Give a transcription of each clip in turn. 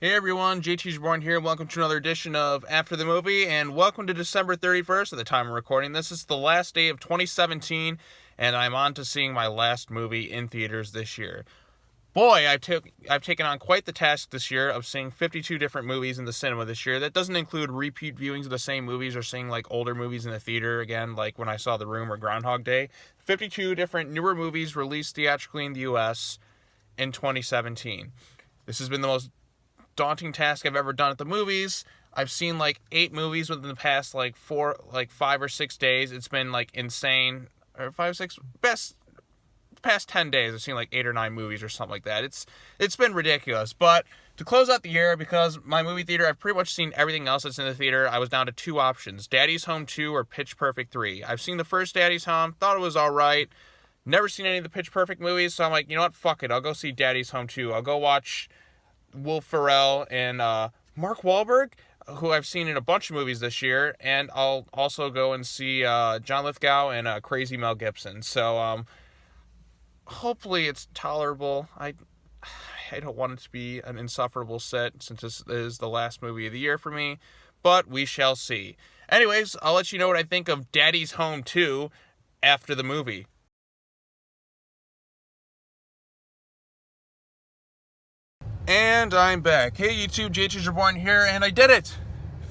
Hey everyone, JT's Born here. Welcome to another edition of After the Movie, and welcome to December 31st at the time of recording. This is the last day of 2017, and I'm on to seeing my last movie in theaters this year. Boy, I've taken on quite the task this year of seeing 52 different movies in the cinema this year. That doesn't include repeat viewings of the same movies or seeing like older movies in the theater again, like when I saw The Room or Groundhog Day. 52 different newer movies released theatrically in the US in 2017. This has been the most daunting task I've ever done at the movies. I've seen like 8 movies within the past 5 or 6 days. It's been like insane. Or 5, 6 past 10 days I've seen like 8 or 9 movies or something like that. It's been ridiculous. But to close out the year, because my movie theater, I've pretty much seen everything else that's in the theater, I was down to 2 options: Daddy's Home 2 or Pitch Perfect 3. I've seen the first Daddy's Home, thought it was alright. Never seen any of the Pitch Perfect movies, so I'm like, you know what, fuck it, I'll go see Daddy's Home 2. I'll go watch Will Ferrell and Mark Wahlberg, who I've seen in a bunch of movies this year, and I'll also go and see John Lithgow and crazy Mel Gibson. So hopefully it's tolerable. I don't want it to be an insufferable sit, since this is the last movie of the year for me, but we shall see. Anyways, I'll let you know what I think of Daddy's Home 2 after the movie. And I'm back. Hey YouTube, JT's Reborn here, and I did it!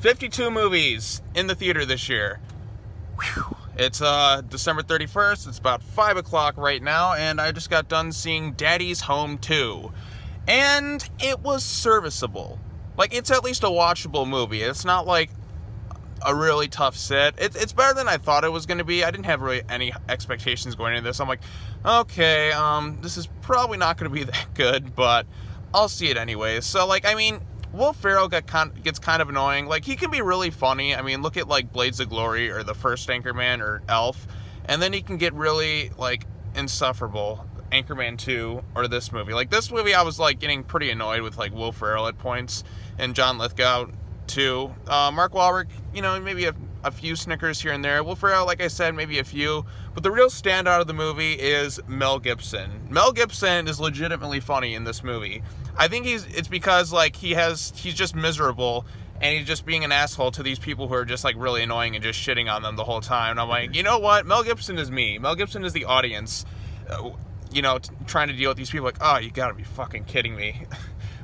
52 movies in the theater this year. Whew. It's December 31st, it's about 5 o'clock right now, and I just got done seeing Daddy's Home 2. And it was serviceable. Like, it's at least a watchable movie. It's not like a really tough sit. It's better than I thought it was going to be. I didn't have really any expectations going into this. I'm like, okay, this is probably not going to be that good, but I'll see it anyways. So, like, I mean, Will Ferrell gets kind of annoying. Like, he can be really funny. I mean, look at, like, Blades of Glory or The First Anchorman or Elf. And then he can get really, like, insufferable. Anchorman 2 or this movie. Like, this movie I was, like, getting pretty annoyed with, like, Will Ferrell at points. And John Lithgow, too. Mark Wahlberg, you know, maybe a few snickers here and there. Will Ferrell, like I said, maybe a few. But the real standout of the movie is Mel Gibson. Mel Gibson is legitimately funny in this movie. I think it's because, like, he's just miserable, and he's just being an asshole to these people who are just, like, really annoying and just shitting on them the whole time. And I'm like, you know what? Mel Gibson is me. Mel Gibson is the audience, trying to deal with these people. Like, oh, you gotta be fucking kidding me.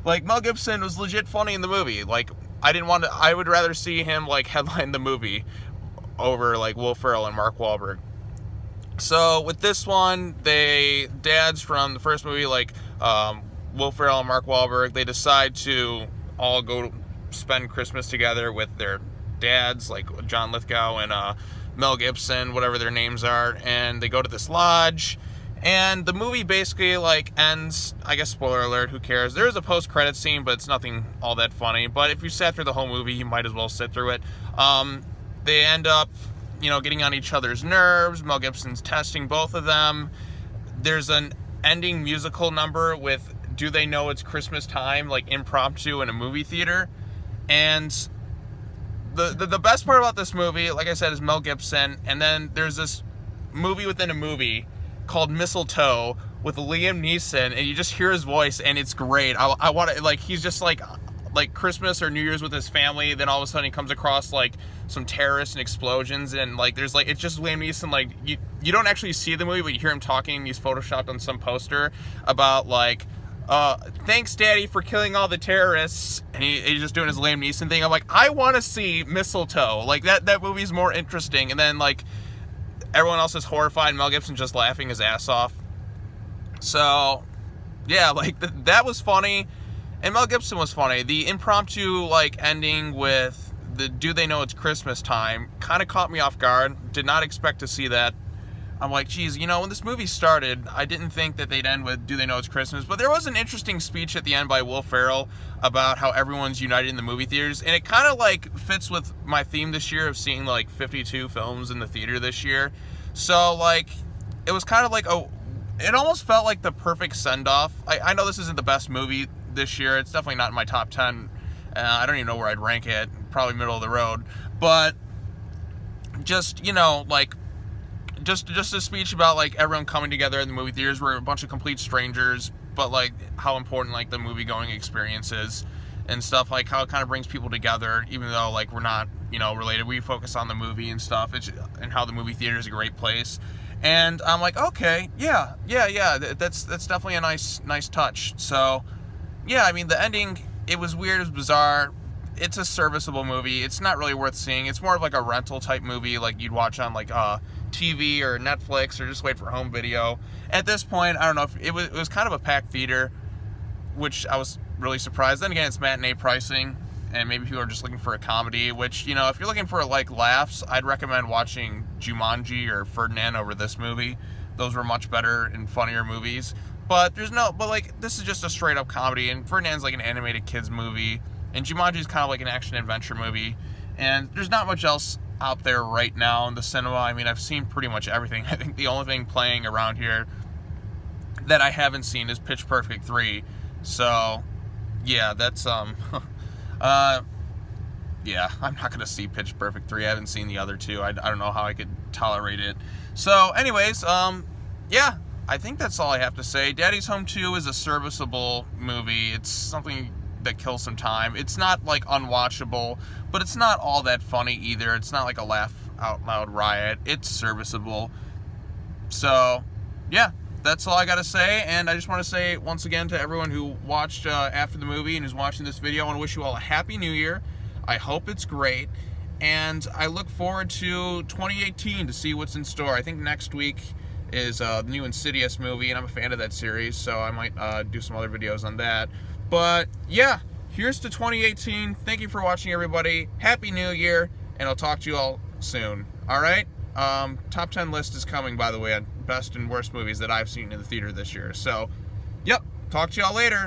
Like, Mel Gibson was legit funny in the movie. Like, I would rather see him, like, headline the movie over, like, Will Ferrell and Mark Wahlberg. So, with this one, dads from the first movie, like, Will Ferrell and Mark Wahlberg, they decide to all go spend Christmas together with their dads, like John Lithgow and Mel Gibson, whatever their names are, and they go to this lodge, and the movie basically, like, ends, I guess, spoiler alert, who cares? There is a post-credit scene, but it's nothing all that funny, but if you sat through the whole movie, you might as well sit through it. They end up, getting on each other's nerves. Mel Gibson's testing both of them. There's an ending musical number with Do They Know It's Christmas Time, like, impromptu in a movie theater. And the best part about this movie, like I said, is Mel Gibson. And then there's this movie within a movie called Mistletoe with Liam Neeson, and you just hear his voice, and it's great. I want to, like, he's just like Christmas or New Year's with his family, then all of a sudden he comes across, like, some terrorists and explosions, and, like, there's, like, it's just Liam Neeson, like, you don't actually see the movie, but you hear him talking, he's photoshopped on some poster about, like, thanks Daddy for killing all the terrorists, and he's just doing his Liam Neeson thing. I'm like, I want to see Mistletoe. Like, that movie's more interesting. And then, like, everyone else is horrified, and Mel Gibson just laughing his ass off. So, yeah, like, that was funny, and Mel Gibson was funny. The impromptu, like, ending with the Do They Know It's Christmas Time kind of caught me off guard. Did not expect to see that. I'm like, geez, when this movie started, I didn't think that they'd end with Do They Know It's Christmas, but there was an interesting speech at the end by Will Ferrell about how everyone's united in the movie theaters, and it kind of, like, fits with my theme this year of seeing, like, 52 films in the theater this year. So, like, it was kind of like, it almost felt like the perfect send-off. I know this isn't the best movie this year. It's definitely not in my top 10. I don't even know where I'd rank it. Probably middle of the road. But just, like, just a speech about, like, everyone coming together in the movie theaters. We're a bunch of complete strangers, but, like, how important, like, the movie-going experience is. and stuff, like how it kind of brings people together, even though like we're not, you know, related. We focus on the movie and stuff, and how the movie theater is a great place. And I'm like, okay, yeah, that's definitely a nice touch. So, yeah, I mean, the ending, it was weird, it was bizarre. It's a serviceable movie. It's not really worth seeing. It's more of like a rental type movie, like you'd watch on like TV or Netflix, or just wait for home video. At this point, I don't know if it was kind of a packed theater, which I was really surprised. Then again, it's matinee pricing, and maybe people are just looking for a comedy, which, you know, if you're looking for like laughs, I'd recommend watching Jumanji or Ferdinand over this movie. Those were much better and funnier movies. But like, this is just a straight up comedy, and Ferdinand's like an animated kids movie, and Jumanji is kind of like an action adventure movie. And there's not much else out there right now in the cinema. I mean, I've seen pretty much everything. I think the only thing playing around here that I haven't seen is Pitch Perfect 3. So, yeah, that's, yeah, I'm not going to see Pitch Perfect 3. I haven't seen the other two. I don't know how I could tolerate it. So, anyways, yeah, I think that's all I have to say. Daddy's Home 2 is a serviceable movie. It's something that kills some time. It's not, like, unwatchable, but it's not all that funny either. It's not like a laugh out loud riot. It's serviceable. So, yeah, that's all I gotta say. And I just want to say once again to everyone who watched after the movie and who's watching this video, I want to wish you all a happy new year. I hope it's great, and I look forward to 2018 to see what's in store. I think next week is the new Insidious movie, and I'm a fan of that series, so I might do some other videos on that. But yeah, here's to 2018. Thank you for watching, everybody. Happy New Year, and I'll talk to you all soon. All right? Top 10 list is coming, by the way, on best and worst movies that I've seen in the theater this year. So, yep, talk to y'all later.